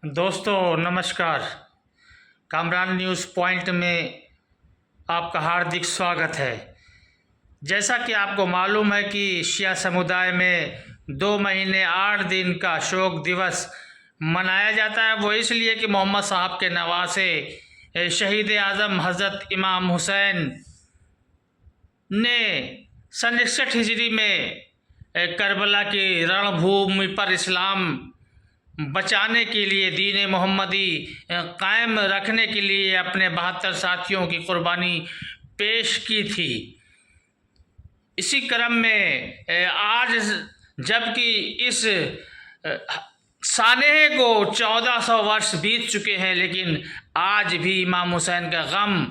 दोस्तों नमस्कार। Kamran news point में आपका हार्दिक स्वागत है। जैसा कि आपको मालूम है कि शिया समुदाय में 2 महीने 8 दिन का शोक दिवस मनाया जाता है। वो इसलिए कि मोहम्मद साहब के नवासे शहीद आज़म हज़रत इमाम हुसैन ने सन 61 हिजरी में करबला की रणभूमि पर इस्लाम बचाने के लिए, दीन मोहम्मदी कायम रखने के लिए अपने 72 साथियों की कुर्बानी पेश की थी। इसी क्रम में आज जबकि इस सानहे को 1400 वर्ष बीत चुके हैं, लेकिन आज भी इमाम हुसैन का गम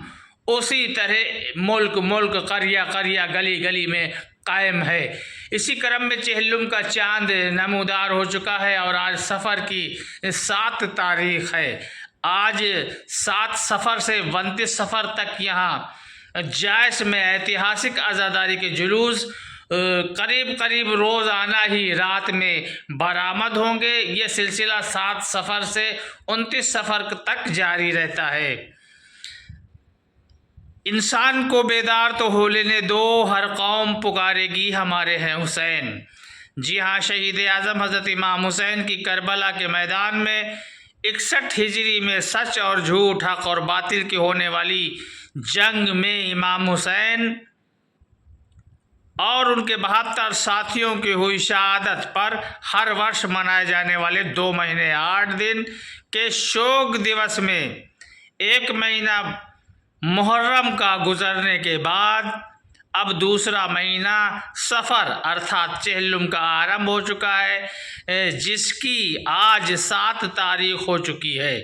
उसी तरह मुल्क मुल्क, करिया करिया, गली गली में कायम है। इसी क्रम में चेहल्लुम का चांद नमूदार हो चुका है और आज सफ़र की 7 तारीख है। आज 7 सफ़र से 29 सफ़र तक यहाँ जायस में ऐतिहासिक आज़ादारी के जुलूस करीब करीब रोज़ाना ही रात में बरामद होंगे। ये सिलसिला 7 सफ़र से 29 सफ़र तक जारी रहता है। इंसान को बेदार तो हो लेने दो, हर कौम पुकारेगी हमारे हैं हुसैन। जी हाँ, शहीद आज़म हज़रत इमाम हुसैन की करबला के मैदान में 61 हिजरी में सच और झूठ, हक और बातिल की होने वाली जंग में इमाम हुसैन और उनके 72 साथियों की हुई शहादत पर हर वर्ष मनाए जाने वाले 2 महीने 8 दिन के शोक दिवस में 1 महीना मुहर्रम का गुजरने के बाद अब दूसरा महीना सफ़र अर्थात चेहल्लुम का आरंभ हो चुका है, जिसकी आज 7 तारीख हो चुकी है।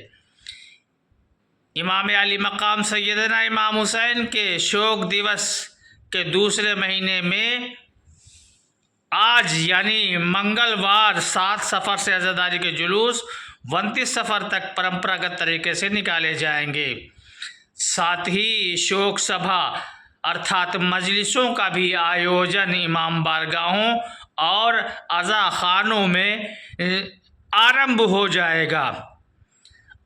इमाम अली मकाम सैयदना इमाम हुसैन के शोक दिवस के दूसरे महीने में आज यानी मंगलवार 7 सफ़र से आज़ादारी के जुलूस 29 सफ़र तक परंपरागत तरीके से निकाले जाएंगे। साथ ही शोक सभा अर्थात मजलिसों का भी आयोजन इमाम बारगाहों और अज़ा खानों में आरंभ हो जाएगा।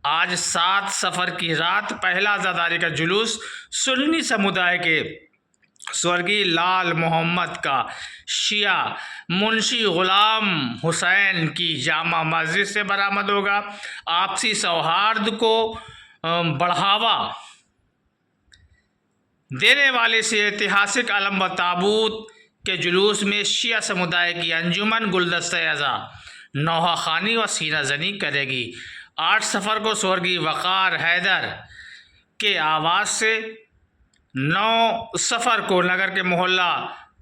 आज 7 सफ़र की रात पहला आज़ादारी का जुलूस सुन्नी समुदाय के स्वर्गीय लाल मोहम्मद का शिया मुंशी गुलाम हुसैन की जामा मस्जिद से बरामद होगा। आपसी सौहार्द को बढ़ावा देने वाले से ऐतिहासिक अलम व ताबूत के जुलूस में शिया समुदाय की अंजुमन गुलदस्ते अज़ा नौहा खानी व सीना जनी करेगी। 8 सफ़र को स्वर्गीय वक़ार हैदर के आवाज़ से, 9 सफ़र को नगर के मोहल्ला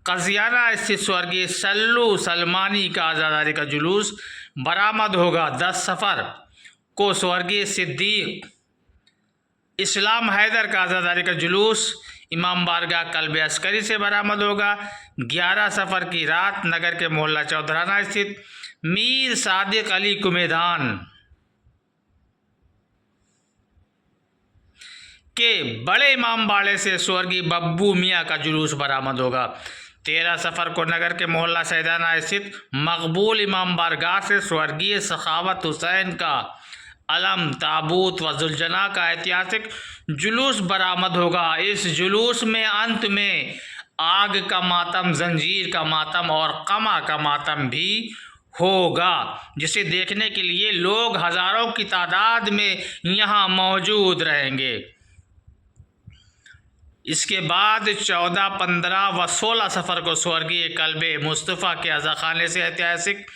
कजियाना स्थित स्वर्गीय सल्लू सलमानी का आज़ादारी का जुलूस बरामद होगा। 10 सफ़र को स्वर्गीय सिद्दीक इस्लाम हैदर का आज़ादारी का जुलूस इमाम बारगाह कल्ब अस्करी से बरामद होगा। 11 सफ़र की रात नगर के मोहल्ला चौधराना स्थित मीर सादिक अली कुमेदान के बड़े इमाम बाड़े से स्वर्गीय बब्बू मियाँ का जुलूस बरामद होगा। 13 सफ़र को नगर के मोहल्ला सैदाना स्थित मकबूल इमाम बारगाह से स्वर्गीय सखावत हुसैन का अलम ताबूत व जुलजना का ऐतिहासिक जुलूस बरामद होगा। इस जुलूस में अंत में आग का मातम, जंजीर का मातम और कमा का मातम भी होगा, जिसे देखने के लिए लोग हज़ारों की तादाद में यहाँ मौजूद रहेंगे। इसके बाद 14, 15 व 16 सफ़र को स्वर्गीय कल्बे मुस्तफ़ा के अज़ा खाने से ऐतिहासिक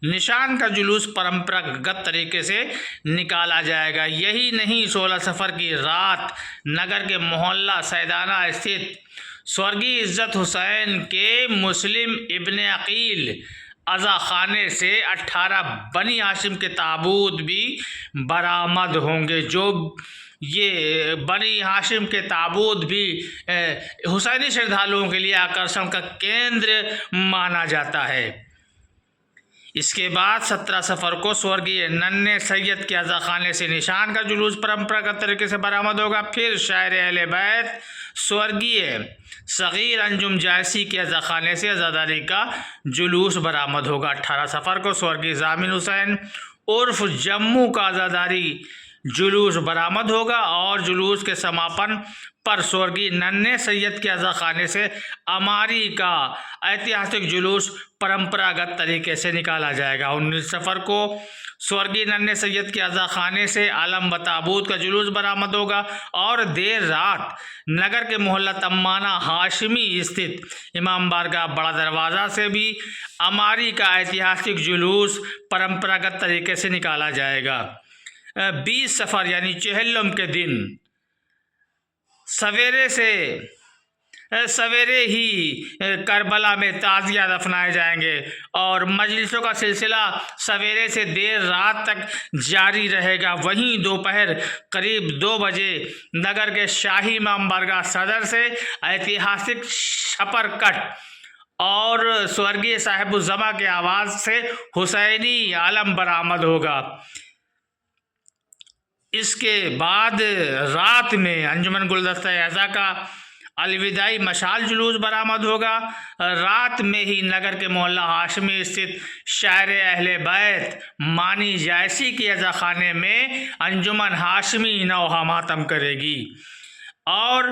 निशान का जुलूस परंपरागत तरीके से निकाला जाएगा। यही नहीं, 16 सफ़र की रात नगर के मोहल्ला सैदाना स्थित स्वर्गीय इज़्ज़त हुसैन के मुस्लिम इब्न अकील अज़ा खाने से 18 बनी हाशिम के ताबूत भी बरामद होंगे। जो ये बनी हाशिम के ताबूत भी हुसैनी श्रद्धालुओं के लिए आकर्षण का केंद्र माना जाता है। इसके बाद 17 सफ़र को स्वर्गीय नन्हे सैयद के अज़ा खाने से निशान का जुलूस परंपरागत तरीके से बरामद होगा। फिर शायर अहले बैत स्वर्गीय सग़ीर अंजुम जायसी के अज़ा खाने से आज़ादारी का जुलूस बरामद होगा। 18 सफ़र को स्वर्गीय ज़ामिन हुसैन उर्फ जम्मू का आज़ादारी जुलूस बरामद होगा और जुलूस के समापन पर स्वर्गीय नन्हे सैयद के अज़ा खाने से अमारी का ऐतिहासिक जुलूस परंपरागत तरीके से निकाला जाएगा। 19 सफ़र को स्वर्गीय नन्हे सैयद के अज़ा खाने से आलम बताबूत का जुलूस बरामद होगा और देर रात नगर के मोहल्ला तम्माना हाशमी स्थित इमाम बारगाह बड़ा दरवाज़ा से भी अमारी का ऐतिहासिक जुलूस परंपरागत तरीके से निकाला जाएगा। 20 सफ़र यानी चेहल्लुम के दिन सवेरे ही करबला में ताज़िया दफनाए जाएंगे और मजलिसों का सिलसिला सवेरे से देर रात तक जारी रहेगा। वहीं दोपहर करीब 2 बजे नगर के शाही इमाम बारगाह सदर से ऐतिहासिक छपर कट और स्वर्गीय साहिबुज़्ज़मा के आवाज़ से हुसैनी आलम बरामद होगा। इसके बाद रात में अंजुमन गुलदस्ता अज़ा का अलविदाई मशाल जुलूस बरामद होगा। रात में ही नगर के मोहल्ला हाशमी स्थित शायर अहले बैत मानी जायसी की अज़ा खाने में अंजुमन हाशमी नौहा मातम करेगी और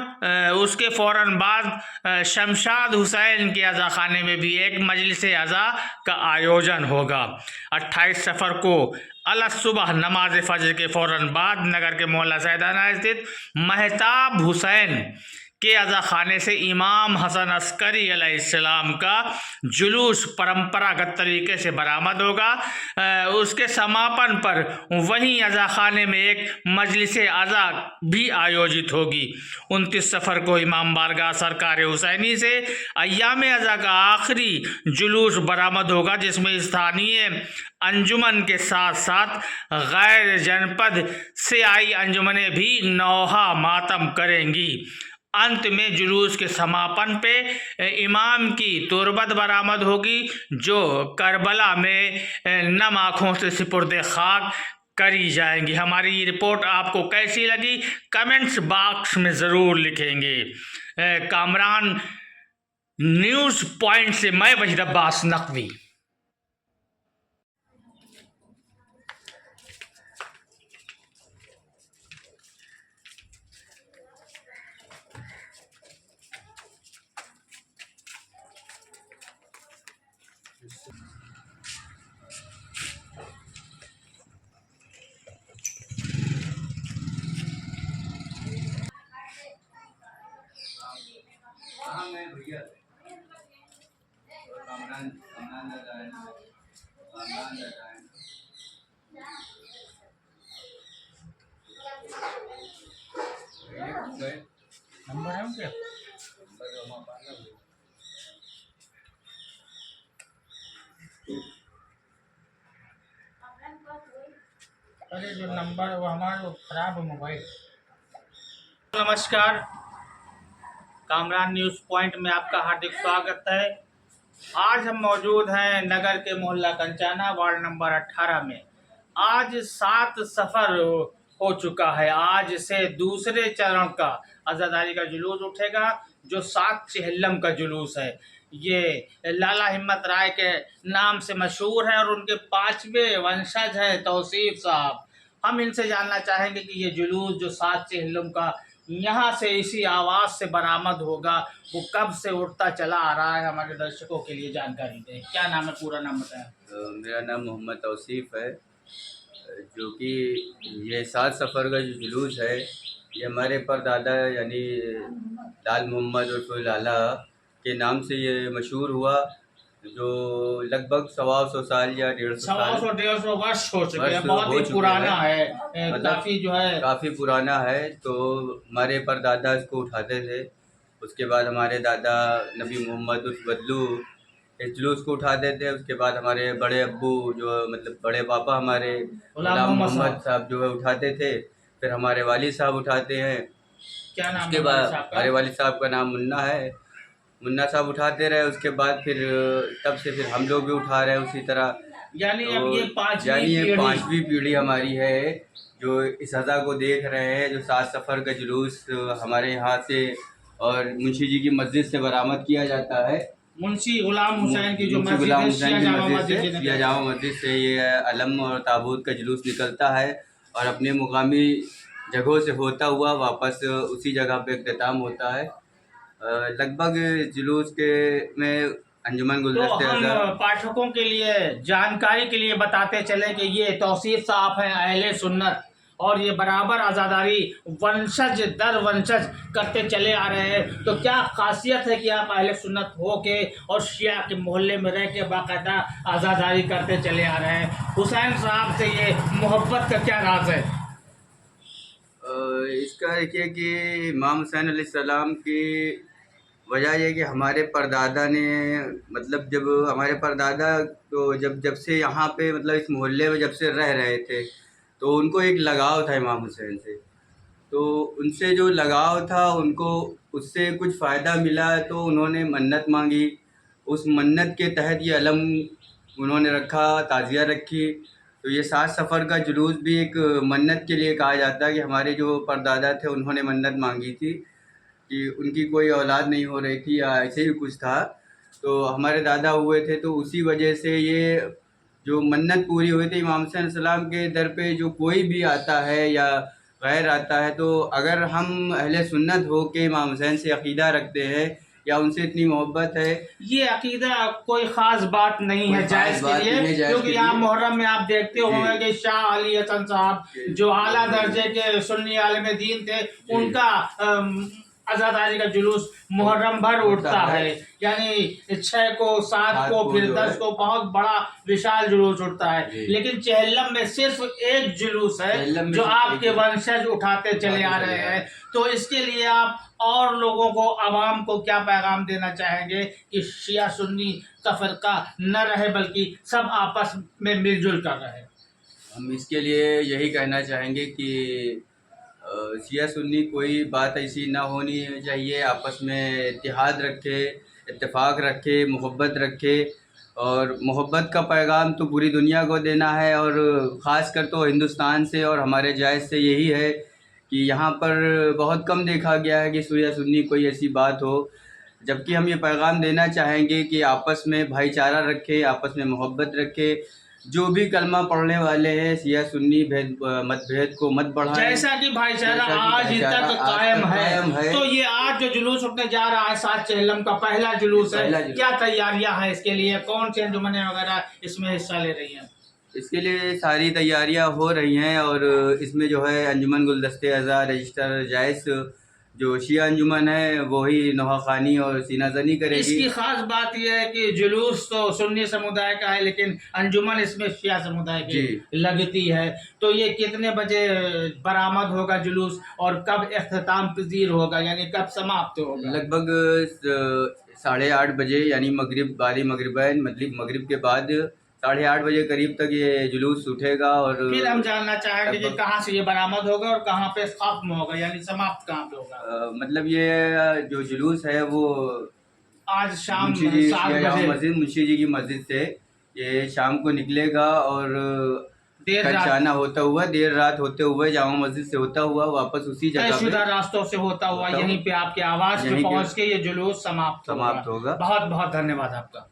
उसके फ़ौरन बाद शमशाद हुसैन के अज़ा खाने में भी एक मजलिस अज़ा का आयोजन होगा। 28 सफ़र को अलसुबह नमाज फ़जर के फ़ौरन बाद नगर के मोहल्ला सैदाना स्थित महताब हुसैन के अज़ा खाने से इमाम हसन अस्करी अलैहिस्सलाम का जुलूस परंपरागत तरीके से बरामद होगा। उसके समापन पर वहीं अज़ा खाने में एक मजलिस अज़ा भी आयोजित होगी। 29 सफ़र को इमाम बारगाह सरकार हुसैनी से अय्याम अज़ा का आखिरी जुलूस बरामद होगा, जिसमें स्थानीय अंजुमन के साथ साथ गैर जनपद से आई अंजुमनें भी नौहा मातम करेंगी। अंत में जुलूस के समापन पे इमाम की तुरबत बरामद होगी, जो करबला में नम आँखों से सिपुर्द खाक करी जाएंगी। हमारी ये रिपोर्ट आपको कैसी लगी कमेंट्स बॉक्स में ज़रूर लिखेंगे। कामरान न्यूज़ पॉइंट से मैं वहीद अब्बास नकवी। भैया नंबर है उनके अरे जो नंबर वो हमारा खराब है मोबाइल। नमस्कार, कामरान न्यूज़ पॉइंट में आपका हार्दिक स्वागत है। आज हम मौजूद हैं नगर के मोहल्ला कंचाना वार्ड नंबर 18 में। आज 7 सफ़र हो चुका है। आज से दूसरे चरण का आज़ादारी का जुलूस उठेगा, जो 7 चेहल्लम का जुलूस है। ये लाला हिम्मत राय के नाम से मशहूर है और उनके 5वें वंशज हैं तौसीफ साहब। हम इनसे जानना चाहेंगे कि ये जुलूस जो 7 चेहल्लम का यहाँ से इसी आवाज़ से बरामद होगा, वो कब से उठता चला आ रहा है, हमारे दर्शकों के लिए जानकारी दें। क्या नाम है, पूरा नाम बताएं। मेरा नाम मोहम्मद तौसीफ है। जो कि ये 7 सफ़र का जो जुलूस है, ये हमारे परदादा यानी लाल मोहम्मद उर्फ लाला के नाम से ये मशहूर हुआ, जो लगभग 125 साल या 150 वर्ष हो चुके हैं। बहुत ही पुराना है, काफ़ी जो है काफ़ी पुराना है। तो हमारे परदादा इसको उठाते थे। उसके बाद हमारे दादा नबी मोहम्मद उर्फ बदलू इस जुलूस को उठाते थे। उसके बाद हमारे बड़े अब्बू जो मतलब बड़े पापा हमारे गुलाम मोहम्मद साहब जो है उठाते थे। फिर हमारे वालिद साहब उठाते हैं। क्या नाम? उसके बाद हमारे वालिद साहब का नाम मुन्ना है। मुन्ना साहब उठाते रहे। उसके बाद फिर तब से फिर हम लोग भी उठा रहे हैं उसी तरह। यानी तो अब ये पांचवी पीढ़ी हमारी है जो इस अज़ा को देख रहे हैं, जो 7 सफ़र का जुलूस हमारे यहाँ से और मुंशी जी की मस्जिद से बरामद किया जाता है। मुंशी गुलाम हुसैन की जो मुंशी मस्जिद गुलाम है, हुसैन शिया की जामा मस्जिद मस्जिद से, जिन्हें शिया कहते जामा हैं। मस्जिद से ये अलम और ताबूत का जुलूस निकलता है और अपने मुकामी जगहों से होता हुआ वापस उसी जगह पे इख्तिताम होता है। लगभग जुलूस के में अंजुमन तो गुलदस्ते हम अज़हर। पाठकों के लिए जानकारी के लिए बताते चले कि ये तौसीफ साहब हैं अहले सुन्नत, और ये बराबर आज़ादारी वंशज दर वंशज करते चले आ रहे हैं। तो क्या खासियत है कि आप अहले सुन्नत हो के और शिया के मोहल्ले में रह के बाकायदा आज़ादारी करते चले आ रहे हैं? हुसैन साहब से ये मोहब्बत का क्या राज है? इसका देखिए कि इमाम हुसैन अलैहिस्सलाम की वजह ये कि हमारे परदादा ने, मतलब जब हमारे परदादा तो जब जब से यहाँ पे मतलब इस मोहल्ले में जब से रह रहे थे तो उनको एक लगाव था इमाम हुसैन से। तो उनसे जो लगाव था उनको उससे कुछ फ़ायदा मिला तो उन्होंने मन्नत मांगी। उस मन्नत के तहत ये अलम उन्होंने रखा, ताज़िया रखी। तो ये 7 सफ़र का जुलूस भी एक मन्नत के लिए कहा जाता है कि हमारे जो परदादा थे उन्होंने मन्नत मांगी थी कि उनकी कोई औलाद नहीं हो रही थी या ऐसे ही कुछ था, तो हमारे दादा हुए थे, तो उसी वजह से ये जो मन्नत पूरी हुई थी। इमाम हुसैन सलाम के दर पे जो कोई भी आता है या गैर आता है, तो अगर हम अहले सुन्नत हो के इमाम हुसैन से अक़ीदा रखते हैं या उनसे इतनी मोहब्बत है। ये अकीदा कोई ख़ास बात नहीं कोई है ख़ास जायज़ के बात लिए, नहीं है जायज़ क्योंकि के यहाँ लिए। मुहर्रम में आप देखते जी। होंगे कि शाह अली हसन साहब जी। जो आला दर्जे के सुन्नी आलिम दीन थे, जी। उनका आज़ादारी का जुलूस मुहर्रम भर होता उठता है। है। यानी 6 को, 7 साथ को, को फिर जो 10 है। को बहुत बड़ा विशाल जुलूस उठता है। जी। लेकिन चेहल्लम में सिर्फ एक जुलूस है चेहल्लम में जो सिर्फ आपके एक वंशज उठाते चले आ उठाते चले रहे आ रहे हैं। हैं। तो इसके लिए आप और लोगों को, आवाम को क्या पैगाम देना चाहेंगे कि शिया सुन्नी का फ़िरका न रहे बल्कि सब आपस में मिलजुल कर रहे? हम इसके लिए यही कहना चाहेंगे कि शिया सुन्नी कोई बात ऐसी ना होनी चाहिए, आपस में इत्तेहाद रखे, इत्तेफाक रखे, मोहब्बत रखे। और मोहब्बत का पैगाम तो पूरी दुनिया को देना है और ख़ास कर तो हिंदुस्तान से और हमारे जायज़ से यही है कि यहाँ पर बहुत कम देखा गया है कि शिया सुन्नी कोई ऐसी बात हो। जबकि हम ये पैगाम देना चाहेंगे कि आपस में भाईचारा रखें, आपस में मोहब्बत रखें। जो भी कलमा पढ़ने वाले हैं, शिया सुन्नी मतभेद को मत बढ़ाएं। जैसा कि भाईचारा जैसा कि आज भाईचारा तक आज कायम तक है, कायम है। तो ये आज जो जुलूस उठने जा रहा है 7 चेहल्लम का पहला जुलूस है, पहला जुलूस। क्या तैयारियां हैं इसके लिए? कौन सी अंजुमनें वगैरह इसमें हिस्सा ले रही हैं? इसके लिए सारी तैयारियां हो रही हैं और इसमें जो है अंजुमन गुलदस्ते अज़हर रजिस्टर जायज़ जो शिया अंजुमन है वही नौहाखानी और सीनाजनी करेगी। इसकी खास बात यह है कि जुलूस तो सुन्नी समुदाय का है, लेकिन अंजुमन इसमें शिया समुदाय की जी। लगती है। तो ये कितने बजे बरामद होगा जुलूस और कब इख्तिताम पजीर होगा, यानी कब समाप्त होगा? लगभग 8:30 बजे, यानी मगरिब बारी मगरिबैन, मतलब मगरिब के बाद 8:30 बजे करीब तक ये जुलूस उठेगा। और फिर हम जानना चाहेंगे कि लगभग कहाँ से ये बरामद होगा और कहाँ पे खत्म होगा, यानी समाप्त कहाँ पे होगा? मतलब ये जो जुलूस है वो आज शाम मुंशी जी 7 शिया जामा बजे मस्जिद, मुंशी जी की मस्जिद से ये शाम को निकलेगा और देर रात खरचाना होता हुआ, देर रात होते हुए, जामा मस्जिद से होता हुआ वापस उसी जगह पे तयशुदा रास्तों से होता हुआ यहीं पे आपके आवास पे यहीं के पहुंच के ये जुलूस समाप्त होगा। बहुत बहुत धन्यवाद आपका।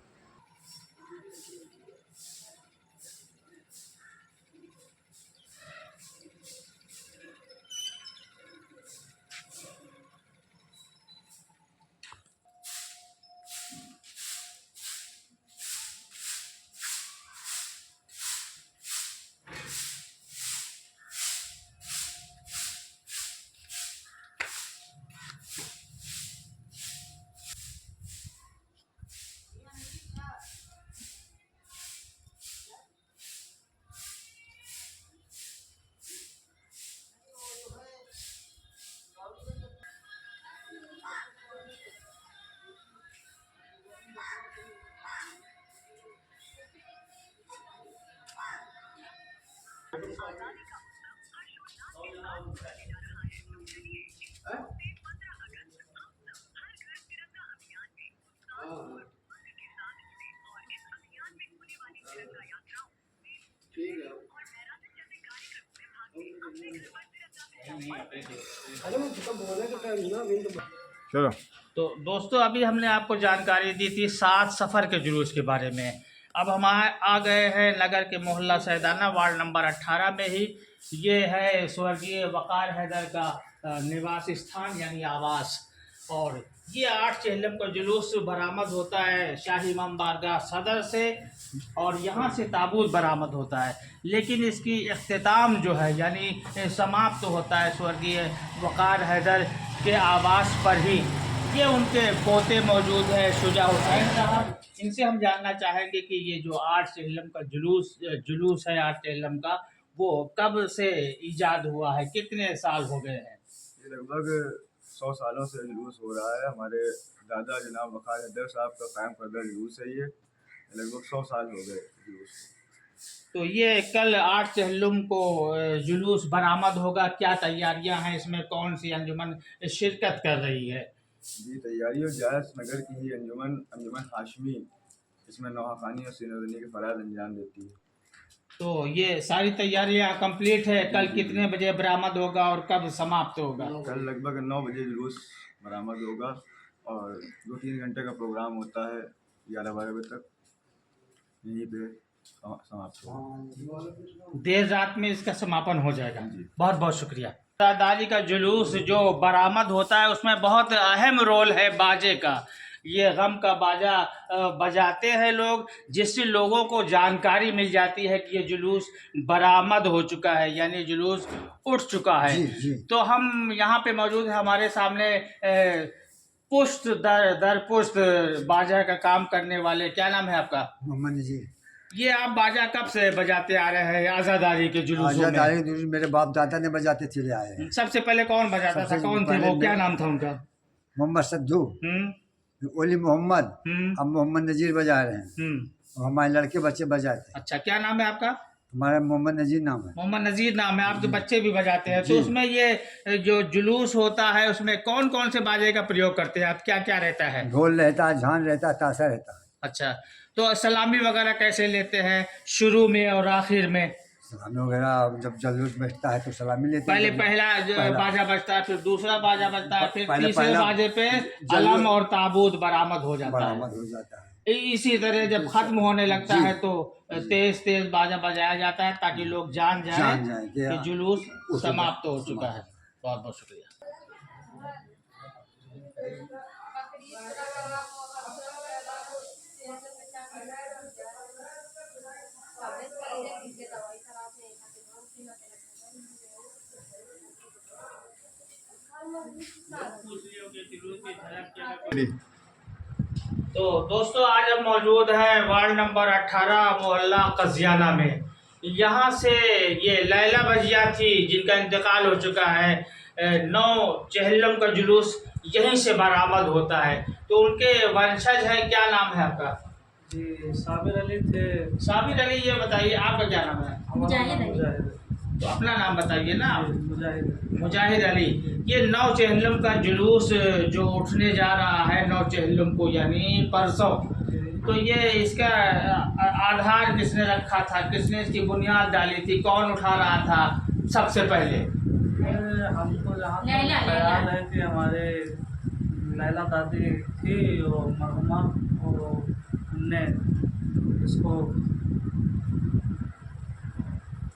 चलो। तो दोस्तों अभी हमने आपको जानकारी दी थी 7 सफ़र के जुलूस के बारे में। अब हम आ गए हैं नगर के मोहल्ला सैदाना वार्ड नंबर 18 में ही। ये है स्वर्गीय वक़ार हैदर का निवास स्थान यानी आवास। और ये 8 चेहलम का जुलूस बरामद होता है शाही इमाम बारगाह सदर से और यहाँ से ताबूत बरामद होता है, लेकिन इसकी इख्तिताम जो है यानी समाप्त तो होता है स्वर्गीय वक़ार हैदर के आवास पर ही। ये उनके पोते मौजूद है शुजा हुसैन साहब। इनसे हम जानना चाहेंगे कि ये जो 8 चेहलम का जुलूस है 8 चेहलम का, वो कब से ईजाद हुआ है, कितने साल हो गए हैं? ये लगभग 100 सालों से जुलूस हो रहा है। हमारे दादा जनाब वक़ार हैदर साहब का कायम करदा जुलूस है। ये लगभग 100 साल हो गए जुलूस। तो ये कल 8 चेहलम को जुलूस बरामद होगा, क्या तैयारियां हैं इसमें, कौन सी अंजुमन शिरकत कर रही है? जी, तैयारियों जायस नगर की ही अंजुमन हाशमी इसमें नौहाखानी और सीनोदनी के फ़राइज़ अंजाम देती है। तो ये सारी तैयारियां कंप्लीट है। कल कितने बजे बरामद होगा और कब समाप्त होगा? कल लगभग 9 बजे जुलूस बरामद होगा और 2-3 घंटे का प्रोग्राम होता है। 11-12 बजे तक यहीं पे समाप्त होगा। देर रात में इसका समापन हो जाएगा। बहुत बहुत शुक्रिया। दादाजी का जुलूस जो बरामद होता है उसमें बहुत अहम रोल है बाजे का। ये गम का बाजा बजाते हैं लोग, जिससे लोगों को जानकारी मिल जाती है कि ये जुलूस बरामद हो चुका है यानी जुलूस उठ चुका है। जी। तो हम यहाँ पे मौजूद हैं, हमारे सामने पुष्ट दर पुष्ट बाजा का काम करने वाले, क्या नाम है आपका? मोहम्मद जी। ये आप बाजा कब से बजाते आ रहे हैं आज़ादारी के जुलूसों में? आज़ादारी के जुलूस मेरे बाप दादा ने बजाते चले आए हैं। सबसे पहले कौन बजाता था, कौन थे वो, क्या नाम था उनका? मोहम्मद सद्दू, ओली मोहम्मद, अब मोहम्मद नजीर बजा रहे हैं और हमारे लड़के बच्चे बजाते हैं। अच्छा, क्या नाम है आपका? हमारा मोहम्मद नजीर नाम है। मोहम्मद नजीर नाम है, आपके बच्चे भी बजाते हैं। तो उसमें ये जो जुलूस होता है उसमें कौन कौन से बाजे का प्रयोग करते हैं आप, क्या क्या रहता है? ढोल रहता है, झान रहता है, ताशा रहता है। अच्छा, तो सलामी वगैरह कैसे लेते हैं शुरू में और आखिर में? सलामी वगैरह जब जुलूस बैठता है तो सलामी लेते हैं। पहला बाजा बजता है, फिर दूसरा बाजा बजता है, फिर तीसरे पहला बाजे पे अलम और ताबूत बरामद हो जाता है। इसी तरह जब खत्म होने लगता है तो तेज तेज बाजा बजाया जाता है ताकि लोग जान जाए कि जुलूस समाप्त हो चुका है। बहुत बहुत शुक्रिया। तो दोस्तों आज हम मौजूद हैं वार्ड नंबर 18 मोहल्ला कजियाना में। यहाँ से ये लैला भजिया थी जिनका इंतकाल हो चुका है। 9 चेहलम का जुलूस यहीं से बरामद होता है। तो उनके वंशज हैं, क्या नाम है आपका? जी, साबिर अली थे। साबिर अली, ये बताइए आपका क्या नाम है? मुजाहिद। तो अपना नाम बताइए ना। मुजाहिद अली। ये 9 चेहलम का जुलूस जो उठने जा रहा है 9 चेहलम को यानी परसों, तो ये इसका आधार किसने रखा था, किसने इसकी बुनियाद डाली थी, कौन उठा रहा था सबसे पहले? हमको जहाँ ख्याल है कि हमारे लैला दादी थी और मरहुमा, और हमने इसको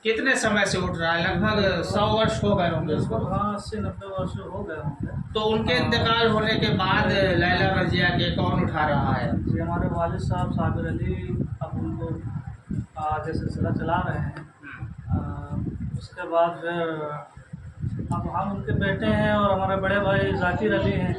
कितने समय से उठ रहा है? लगभग 100 वर्ष हो गए होंगे इसको। हाँ, 80-90 वर्ष हो गए होंगे। तो उनके इंतकाल होने के बाद लैला भजिया के कौन उठा रहा है? जी, हमारे वालिद साहब साबिर अली अब उनको जो सिलसिला चला रहे हैं। उसके बाद फिर अब हम उनके बेटे हैं और हमारे बड़े भाई जाकिर अली हैं।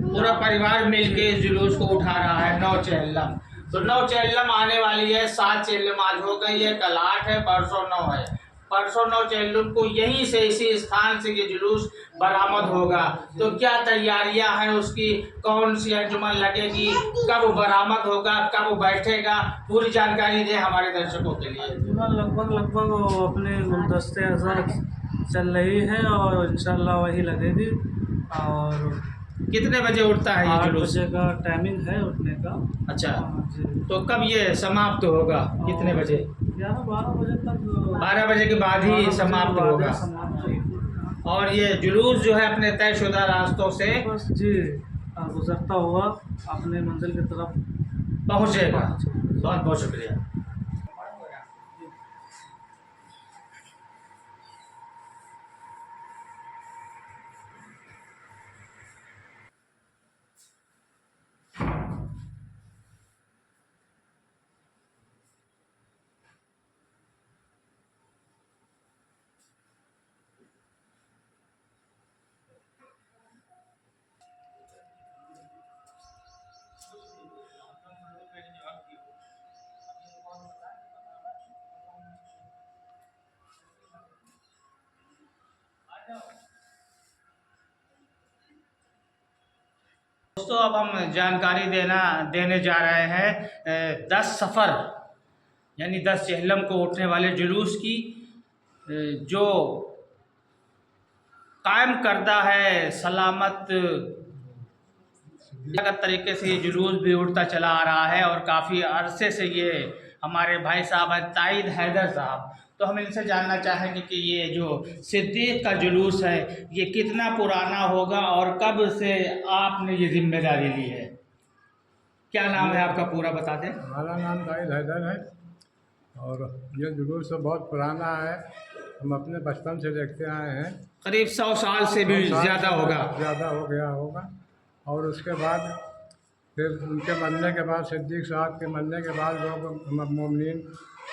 पूरा परिवार मिलके इस जुलूस को उठा रहा है 9 चेहलम। तो 9 चेहलम आने वाली है, 7 चेहलम आज हो गई है, कल 8 है, परसों 9 है। परसों 9 चेहलम को यहीं से इसी स्थान से ये जुलूस बरामद होगा। तो क्या तैयारियां हैं उसकी, कौन सी अंजुमन लगेगी, कब बरामद होगा, कब बैठेगा, पूरी जानकारी दें हमारे दर्शकों के लिए। लगभग अपने गुलदस्ते असर चल रही है और इंशाल्लाह वही लगेगी। और कितने बजे उठता है ये 8 जुलूस? बजे का टाइमिंग है उठने का। अच्छा, जी। तो कब ये समाप्त होगा, कितने बजे? 11-12 बजे तक। 12 बजे के बाद ही समाप्त होगा। और ये जुलूस जो है अपने तयशुदा रास्तों से बस जी गुजरता हुआ अपने मंजिल की तरफ पहुँचेगा। बहुत बहुत शुक्रिया। दोस्तों अब हम जानकारी देने जा रहे हैं 10 सफ़र यानी 10 जहलम को उठने वाले जुलूस की, जो कायम करदा है सलामत तरीके से ये जुलूस भी उठता चला आ रहा है और काफ़ी अरसे से ये हमारे भाई साहब हैं ताइद हैदर साहब। तो हम इनसे जानना चाहेंगे कि ये जो सिद्दीक़ का जुलूस है ये कितना पुराना होगा और कब से आपने ये जिम्मेदारी ली है। क्या नाम है आपका, पूरा बता दें। हमारा नाम ताइद हैदर है और ये जुलूस तो बहुत पुराना है, हम अपने बचपन से देखते आए हैं। करीब 100 साल से भी ज़्यादा होगा। ज़्यादा हो गया होगा। और उसके बाद फिर उनके मरने के बाद, सिद्दीक़ साहब के मरने के बाद लोग मोमिन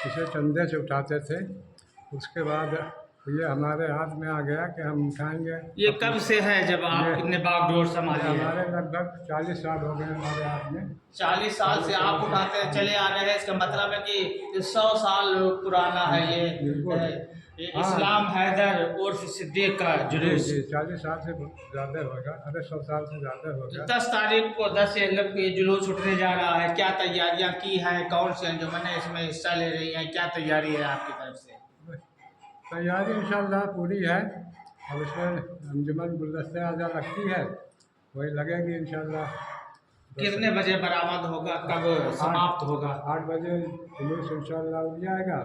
इसे चंदे से उठाते थे। उसके बाद ये हमारे हाथ में आ गया कि हम उठाएंगे। ये कब से है जब आपने बागडोर संभाली है? हमारे लगभग 40 साल हो गए हमारे हाथ में। 40 साल से आप उठाते चले आ रहे हैं, इसका मतलब है कि 100 साल पुराना है ये इस्लाम हैदर उर्फ सिद्दीक़ का जुलूस। 40 साल से ज़्यादा होगा, अरे 100 साल से ज़्यादा होगा। 10 तारीख को 10 जहलम को ये जुलूस उठने जा रहा है। क्या तैयारियां की हैं, कौन सी अंजुमनें इसमें हिस्सा ले रही हैं, क्या तैयारी है आपकी तरफ से? तैयारी इंशाअल्लाह पूरी है और उसमें अंजुमन गुलदस्ते आज़ा लगती है, वही लगेगी इंशाअल्लाह। कितने बजे बरामद होगा, कब समाप्त होगा? 8 बजे जुलूस इंशाअल्लाह उठ जाएगा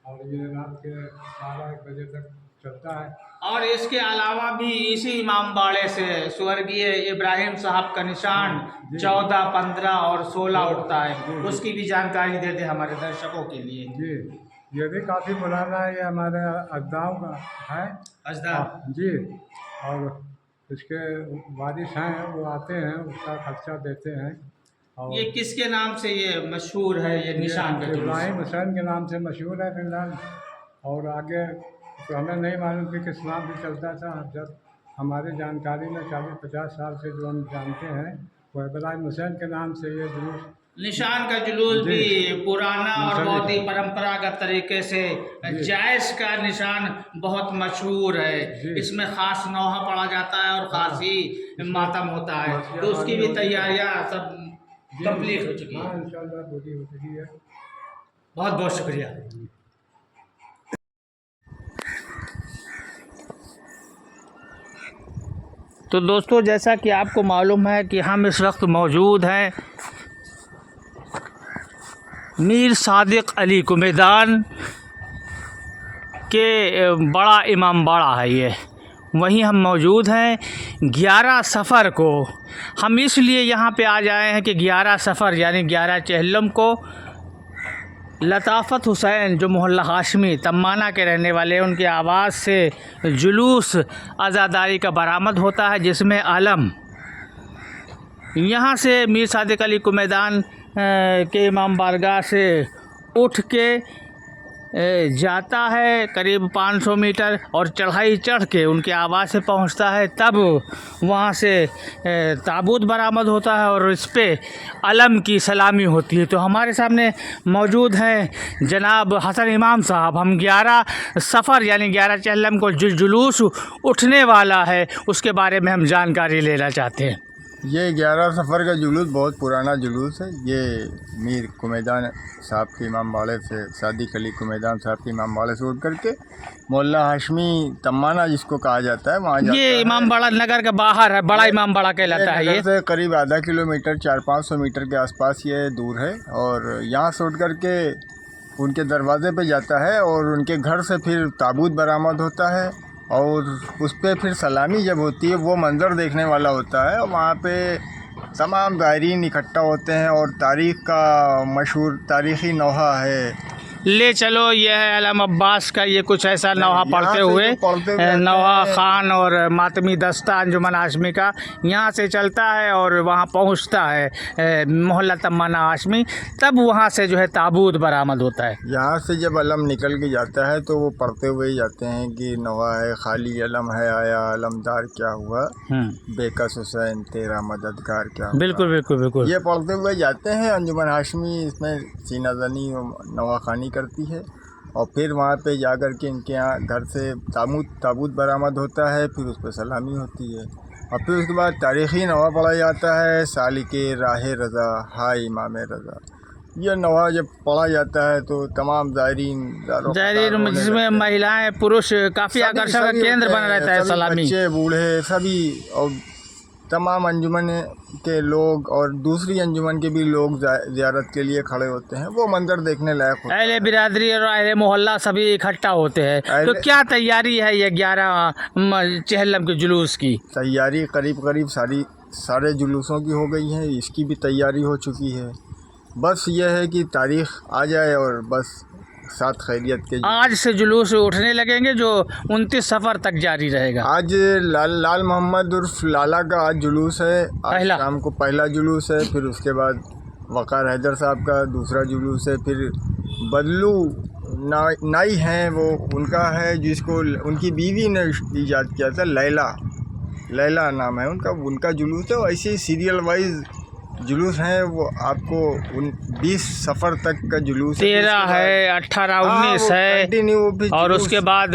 और ये रात के 12-1 बजे तक चलता है। और इसके अलावा भी इसी इमाम बाड़े से स्वर्गीय इब्राहिम साहब का निशान 14, 15 और 16 उठता है, उसकी भी जानकारी दे दें हमारे दर्शकों के लिए। जी, ये भी काफ़ी पुराना है, ये हमारे अजदाद का है। अजदाद जी, और इसके वारिस हैं, वो आते हैं, उसका खर्चा देते हैं। और ये किसके नाम से ये मशहूर है, ये निशान का जुलूस? इब्राहिम हुसैन के नाम से मशहूर है फिलहाल। और आगे तो हमें नहीं मालूम कि किस नाम से चलता था। जब हमारी जानकारी में 40-50 साल से जो हम जानते हैं वो इब्राहिम हुसैन के नाम से ये जुलूस, निशान का जुलूस भी पुराना और बहुत ही परंपरागत तरीके से जायज़ का निशान बहुत मशहूर है। इसमें ख़ास नौहा पढ़ा जाता है और ख़ास ही मातम होता है, तो उसकी भी तैयारियां सब कंप्लीट हो चुकी है। इंशाअल्लाह पूरी हो चुकी है। बहुत बहुत शुक्रिया। तो दोस्तों, जैसा कि आपको मालूम है कि हम इस वक्त मौजूद हैं मीर सादिक अली कुमेदान के बड़ा इमाम बाड़ा है ये, वहीं हम मौजूद हैं। 11 सफ़र को हम इसलिए यहाँ पे आ जाए हैं कि 11 सफ़र यानी 11 चहलम को लताफ़त हुसैन जो मोहल्ला हाशमी तम्माना के रहने वाले हैं, उनकी आवाज़ से जुलूस आज़ादारी का बरामद होता है, जिसमें आलम यहाँ से मीर सादिक अली कुमेदान के इमाम बारगाह से उठ के जाता है करीब 500 मीटर और चढ़ाई चढ़ के उनके आवाज़ से पहुंचता है। तब वहां से ताबूत बरामद होता है और इस पे अलम की सलामी होती है। तो हमारे सामने मौजूद हैं जनाब हसन इमाम साहब। हम 11 सफ़र यानी 11 चहलम को जो जुलूस उठने वाला है उसके बारे में हम जानकारी लेना चाहते हैं। ये 11 सफ़र का जुलूस बहुत पुराना जुलूस है। ये मीर कुमेदान साहब के इमाम बाड़े से, सादिक अली कुमेदान साहब के इमाम बाड़े से उठ करके मोहल्ला हाशमी तम्माना जिसको कहा जाता है वहाँ जाता ये इमाम बाड़ा नगर के बाहर है, बड़ा इमाम बाड़ा कहलाता है। ये से करीब आधा किलोमीटर 400-500 मीटर के आसपास ये दूर है और यहाँ से उठ करके उनके दरवाज़े पे जाता है और उनके घर से फिर ताबूत बरामद होता है और उस पर फिर सलामी जब होती है वो मंज़र देखने वाला होता है। और वहाँ पे तमाम ज़ायरीन इकट्ठा होते हैं और तारीख़ का मशहूर तारीख़ी नौहा है। ले चलो, यह है अलम अब्बास का ये कुछ ऐसा नौहा पढ़ते हुए नौहा ख़ान और मातमी दस्ता अंजुमन हाशमी का यहाँ से चलता है और वहाँ पहुँचता है मोहल्ला तमन्ना हाशमी। तब वहाँ से जो है ताबूत बरामद होता है। यहाँ से जब अलम निकल के जाता है तो वो पढ़ते हुए ही जाते हैं कि नौहा है खाली अलम है आया अलमदार क्या हुआ, बेकस हुसैन तेरा मददगार क्या हुआ। बिल्कुल बिल्कुल बिल्कुल, ये पढ़ते हुए जाते हैं। अंजुमन हाशमी इसमें सीना जनी और नौहा खानी करती है और फिर वहाँ पे जाकर के इनके यहाँ घर से ताबूत बरामद होता है, फिर उस पर सलामी होती है और फिर उसके बाद तारीख़ी नौहा पढ़ा जाता है, सालिके राह रज़ा हाय इमाम रज़ा। ये नौहा जब पढ़ा जाता है तो तमाम ज़ायरीन जिसमें महिलाएं पुरुष काफ़ी आकर्षण का केंद्र बना रहता है, सलामी बच्चे बूढ़े सभी और तमाम अंजुमन के लोग और दूसरी अंजुमन के भी लोग ज़ियारत के लिए खड़े होते हैं। वो मंजर देखने लायक होता है। अहले बिरादरी और अहले मोहल्ला सभी इकट्ठा होते हैं। तो क्या तैयारी है ये 11 चहलम के जुलूस की? तैयारी करीब सारे जुलूसों की हो गई है, इसकी भी तैयारी हो चुकी है। बस ये है कि तारीख़ आ जाए और बस साथ खैरियत के। आज से जुलूस उठने लगेंगे जो 29 सफ़र तक जारी रहेगा। आज लाल मोहम्मद उर्फ लाला का आज जुलूस है, आज शाम को पहला जुलूस है। फिर उसके बाद वक़ार हैदर साहब का दूसरा जुलूस है। फिर बदलू नाई हैं वो उनका है, जिसको उनकी बीवी ने ईजाद किया था, लैला नाम है उनका जुलूस है। और ऐसे ही सीरियल वाइज जुलूस हैं वो आपको 20 सफ़र तक का जुलूस 13 है 18 19 है और उसके बाद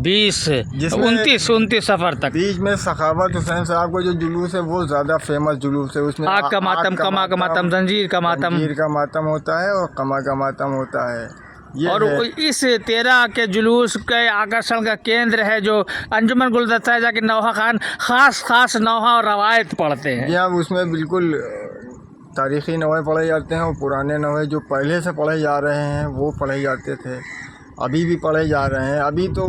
20 29 सफ़र तक। बीच में सखावत हुसैन साहब का जो जुलूस है वो ज़्यादा फेमस जुलूस है। उसमें आग का मातम, कमा का मातम, जंजीर का मातम होता है और कमा का मातम होता है। और इस 13 के जुलूस के आकर्षण का केंद्र है जो अंजुमन गुलदस्ता है, जाके नौहा खान ख़ास नौहा और रवायत पढ़ते हैं। या उसमें बिल्कुल तारीख़ी नौहे पढ़े जाते हैं और पुराने नौहे जो पहले से पढ़े जा रहे हैं वो पढ़े जाते थे, अभी भी पढ़े जा रहे हैं। अभी तो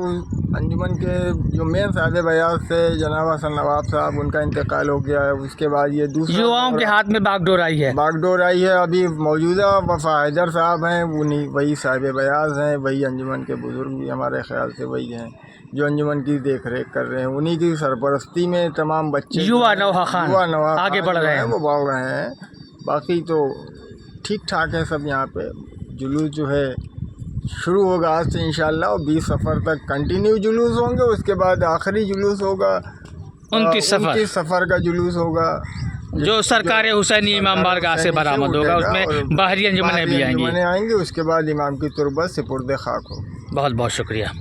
अंजुमन के जो मेन साहब बयास थे जनाब हसन नवाब साहब, उनका इंतकाल हो गया है। उसके बाद ये दूसरे युवाओं के हाथ में बागडोर आई है। अभी मौजूदा वफ़ा हैदर साहब हैं, वही साहिब बयास हैं, वही अंजुमन के बुज़ुर्ग भी हमारे ख़्याल से वही हैं जो अंजुमन की देख रेख कर रहे हैं। उन्हीं की सरपरस्ती में तमाम बच्चे युवा नौहा खान आगे बढ़ रहे हैं, वो बढ़ रहे हैं। बाकी तो ठीक ठाक है सब। यहाँ पे जुलूस जो है शुरू होगा आज से इंशाल्लाह और 20 सफ़र तक कंटिन्यू जुलूस होंगे। उसके बाद आखिरी जुलूस होगा 29 सफ़र का जुलूस होगा जो सरकार हुसैनी इमाम बारगाह से बरामद होगा। उसमें बाहरी अंजुमनें भी आएंगी। उसके बाद इमाम की तुरबत सुपुर्द खाक हो। बहुत बहुत शुक्रिया।